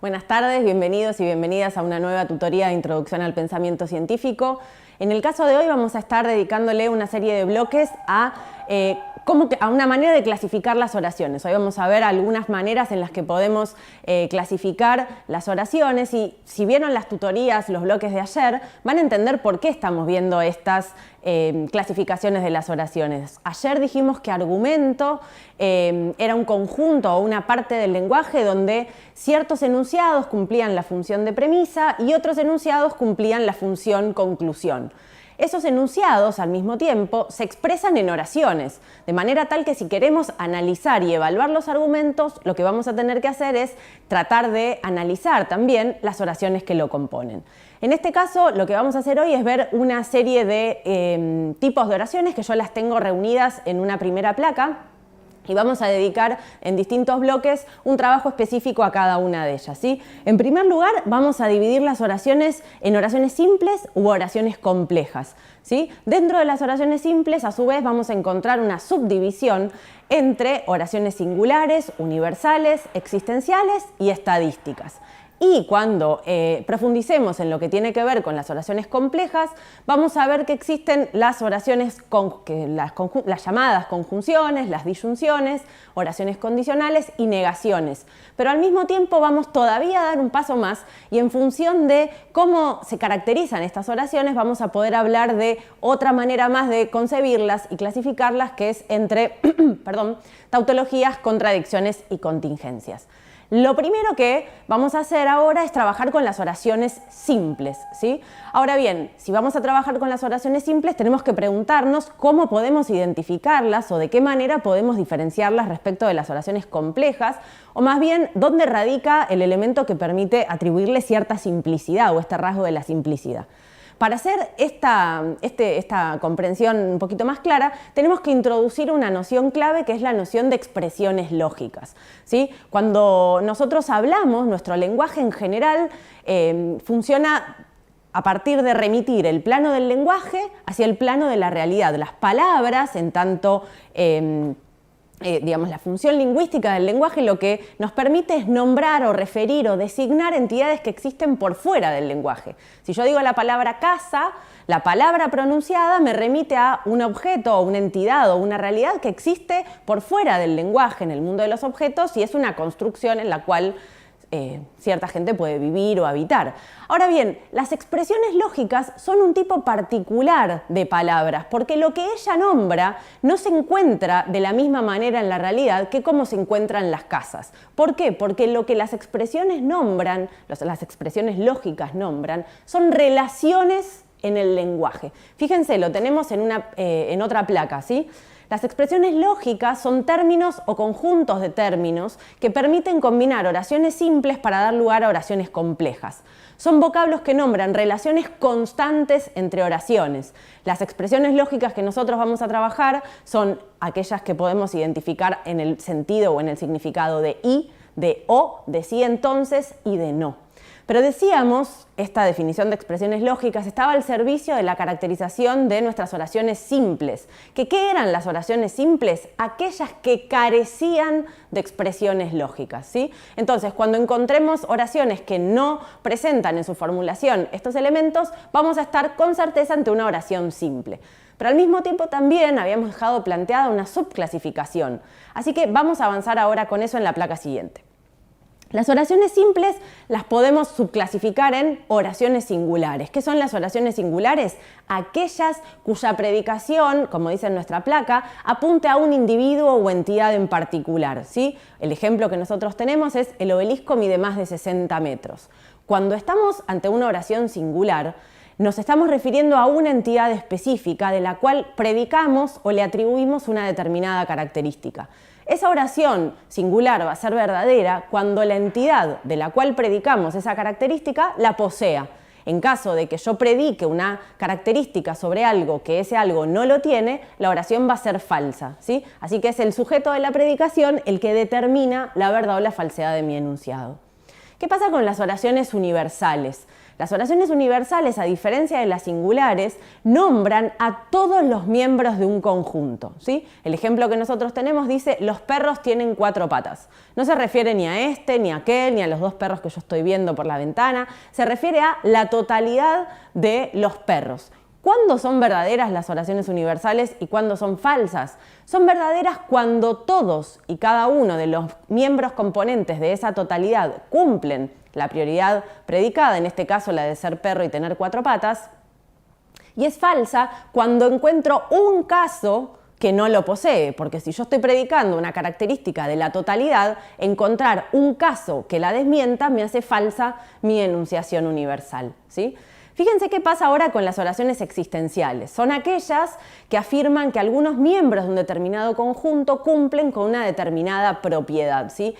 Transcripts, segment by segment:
Buenas tardes, bienvenidos y bienvenidas a una nueva tutoría de Introducción al Pensamiento Científico. En el caso de hoy vamos a estar dedicándole una serie de bloques a una manera de clasificar las oraciones. Hoy vamos a ver algunas maneras en las que podemos clasificar las oraciones y si vieron las tutorías, los bloques de ayer, van a entender por qué estamos viendo estas clasificaciones de las oraciones. Ayer dijimos que argumento era un conjunto o una parte del lenguaje donde ciertos enunciados cumplían la función de premisa y otros enunciados cumplían la función conclusión. Esos enunciados, al mismo tiempo, se expresan en oraciones, de manera tal que si queremos analizar y evaluar los argumentos, lo que vamos a tener que hacer es tratar de analizar también las oraciones que lo componen. En este caso, lo que vamos a hacer hoy es ver una serie de tipos de oraciones que yo las tengo reunidas en una primera placa. Y vamos a dedicar en distintos bloques un trabajo específico a cada una de ellas, ¿sí? En primer lugar, vamos a dividir las oraciones en oraciones simples u oraciones complejas, ¿sí? Dentro de las oraciones simples, a su vez, vamos a encontrar una subdivisión entre oraciones singulares, universales, existenciales y estadísticas. Y cuando profundicemos en lo que tiene que ver con las oraciones complejas, vamos a ver que existen las oraciones, las llamadas conjunciones, las disyunciones, oraciones condicionales y negaciones. Pero al mismo tiempo vamos todavía a dar un paso más y en función de cómo se caracterizan estas oraciones vamos a poder hablar de otra manera más de concebirlas y clasificarlas, que es entre tautologías, contradicciones y contingencias. Lo primero que vamos a hacer ahora es trabajar con las oraciones simples, ¿sí? Ahora bien, si vamos a trabajar con las oraciones simples, tenemos que preguntarnos cómo podemos identificarlas o de qué manera podemos diferenciarlas respecto de las oraciones complejas, o más bien, dónde radica el elemento que permite atribuirle cierta simplicidad o este rasgo de la simplicidad. Para hacer esta comprensión un poquito más clara, tenemos que introducir una noción clave que es la noción de expresiones lógicas, ¿sí? Cuando nosotros hablamos, nuestro lenguaje en general funciona a partir de remitir el plano del lenguaje hacia el plano de la realidad. Las palabras, en tanto la función lingüística del lenguaje, lo que nos permite es nombrar o referir o designar entidades que existen por fuera del lenguaje. Si yo digo la palabra casa, la palabra pronunciada me remite a un objeto o una entidad o una realidad que existe por fuera del lenguaje, en el mundo de los objetos, y es una construcción en la cual cierta gente puede vivir o habitar. Ahora bien, las expresiones lógicas son un tipo particular de palabras, porque lo que ella nombra no se encuentra de la misma manera en la realidad que como se encuentra en las casas. ¿Por qué? Porque lo que las expresiones nombran, las expresiones lógicas nombran, son relaciones en el lenguaje. Fíjense, lo tenemos en otra placa, ¿sí? Las expresiones lógicas son términos o conjuntos de términos que permiten combinar oraciones simples para dar lugar a oraciones complejas. Son vocablos que nombran relaciones constantes entre oraciones. Las expresiones lógicas que nosotros vamos a trabajar son aquellas que podemos identificar en el sentido o en el significado de y, de o, de sí entonces y de no. Pero decíamos, esta definición de expresiones lógicas estaba al servicio de la caracterización de nuestras oraciones simples. ¿Qué eran las oraciones simples? Aquellas que carecían de expresiones lógicas, ¿sí? Entonces, cuando encontremos oraciones que no presentan en su formulación estos elementos, vamos a estar con certeza ante una oración simple. Pero al mismo tiempo también habíamos dejado planteada una subclasificación. Así que vamos a avanzar ahora con eso en la placa siguiente. Las oraciones simples las podemos subclasificar en oraciones singulares. ¿Qué son las oraciones singulares? Aquellas cuya predicación, como dice en nuestra placa, apunte a un individuo o entidad en particular, ¿sí? El ejemplo que nosotros tenemos es el obelisco mide más de 60 metros. Cuando estamos ante una oración singular, nos estamos refiriendo a una entidad específica de la cual predicamos o le atribuimos una determinada característica. Esa oración singular va a ser verdadera cuando la entidad de la cual predicamos esa característica la posea. En caso de que yo predique una característica sobre algo que ese algo no lo tiene, la oración va a ser falsa, ¿sí? Así que es el sujeto de la predicación el que determina la verdad o la falsedad de mi enunciado. ¿Qué pasa con las oraciones universales? Las oraciones universales, a diferencia de las singulares, nombran a todos los miembros de un conjunto, ¿sí? El ejemplo que nosotros tenemos dice, los perros tienen 4 patas. No se refiere ni a este, ni a aquel, ni a los 2 perros que yo estoy viendo por la ventana. Se refiere a la totalidad de los perros. ¿Cuándo son verdaderas las oraciones universales y cuándo son falsas? Son verdaderas cuando todos y cada uno de los miembros componentes de esa totalidad cumplen la prioridad predicada, en este caso la de ser perro y tener 4 patas, y es falsa cuando encuentro un caso que no lo posee, porque si yo estoy predicando una característica de la totalidad, encontrar un caso que la desmienta me hace falsa mi enunciación universal, ¿sí? Fíjense qué pasa ahora con las oraciones existenciales. Son aquellas que afirman que algunos miembros de un determinado conjunto cumplen con una determinada propiedad, ¿sí?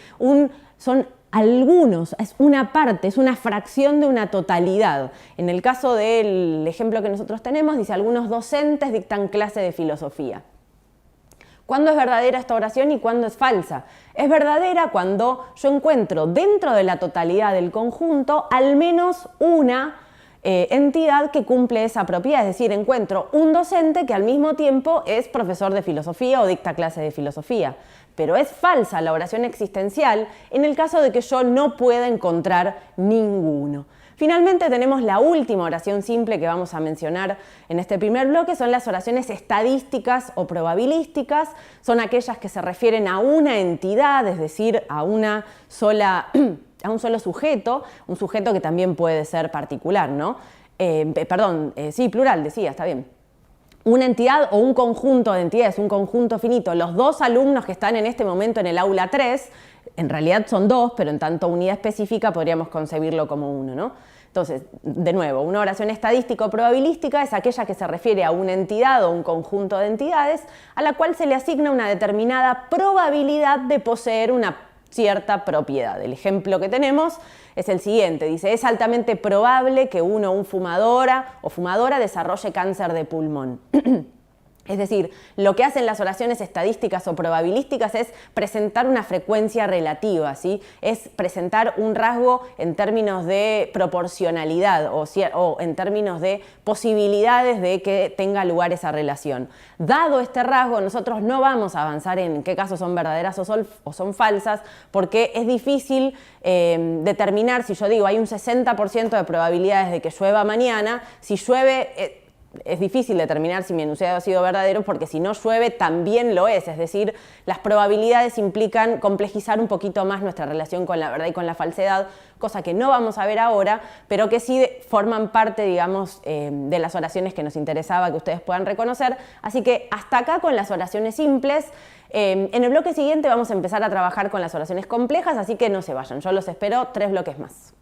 Son algunos, es una parte, es una fracción de una totalidad. En el caso del ejemplo que nosotros tenemos, dice, algunos docentes dictan clase de filosofía. ¿Cuándo es verdadera esta oración y cuándo es falsa? Es verdadera cuando yo encuentro dentro de la totalidad del conjunto al menos una entidad que cumple esa propiedad, es decir, encuentro un docente que al mismo tiempo es profesor de filosofía o dicta clase de filosofía. Pero es falsa la oración existencial en el caso de que yo no pueda encontrar ninguno. Finalmente tenemos la última oración simple que vamos a mencionar en este primer bloque, son las oraciones estadísticas o probabilísticas. Son aquellas que se refieren a una entidad, es decir, a un solo sujeto, un sujeto que también puede ser particular, ¿no? Sí, plural, decía, está bien. Una entidad o un conjunto de entidades, un conjunto finito. Los 2 alumnos que están en este momento en el aula 3, en realidad son 2, pero en tanto unidad específica podríamos concebirlo como 1, ¿no? Entonces, de nuevo, una oración estadística o probabilística es aquella que se refiere a una entidad o un conjunto de entidades a la cual se le asigna una determinada probabilidad de poseer una cierta propiedad. El ejemplo que tenemos es el siguiente, dice, es altamente probable que un fumadora o fumadora desarrolle cáncer de pulmón. Es decir, lo que hacen las oraciones estadísticas o probabilísticas es presentar una frecuencia relativa, ¿sí? Es presentar un rasgo en términos de proporcionalidad o en términos de posibilidades de que tenga lugar esa relación. Dado este rasgo, nosotros no vamos a avanzar en qué casos son verdaderas o son falsas, porque es difícil determinar, si yo digo hay un 60% de probabilidades de que llueva mañana, si llueve es difícil determinar si mi enunciado ha sido verdadero, porque si no llueve también lo es decir, las probabilidades implican complejizar un poquito más nuestra relación con la verdad y con la falsedad, cosa que no vamos a ver ahora, pero que sí forman parte, digamos, de las oraciones que nos interesaba que ustedes puedan reconocer. Así que hasta acá con las oraciones simples. En el bloque siguiente vamos a empezar a trabajar con las oraciones complejas, así que no se vayan, yo los espero 3 bloques más.